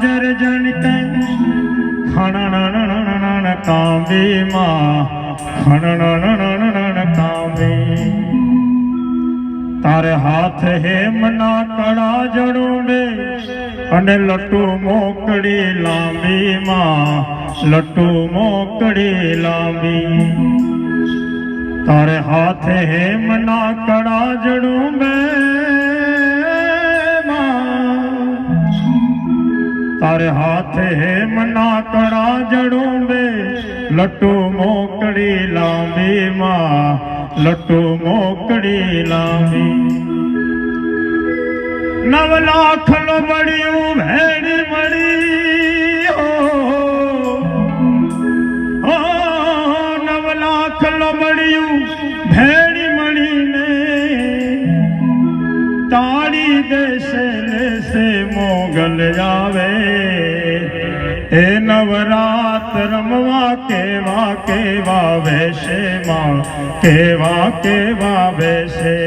काजर जनते खणन कांबी मां खणन कांबी तारे हाथ हे मना कड़ा जड़ूंडे अने लट्टू मोकड़ी लांबी मां लट्टू मोकड़ी लांबी तारे हाथ हे मना कड़ा जड़ूंबे तारे हाथ है मना कड़ा जड़ूंबे लट्टू मोकड़ी लांबी मां लट्टू मोकड़ी लांबी 9 लाख लो बड़ियूं भेड़ी मड़ी हो 9 लाख लो बड़ियूं भेड़ी मड़ी ने ताड़ी देशे से मोगल जावे ए नवरात रमवा केवा वैसे मां केवा वैसे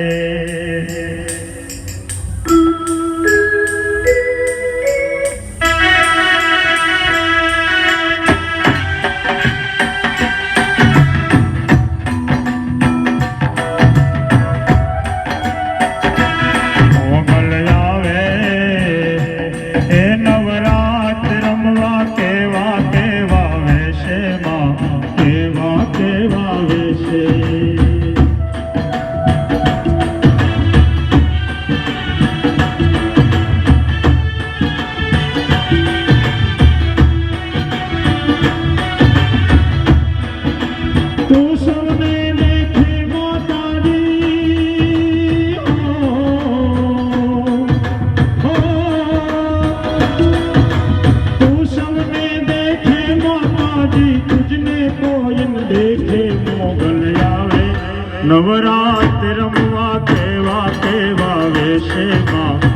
नवरात्र रमवा केवा वैसे मां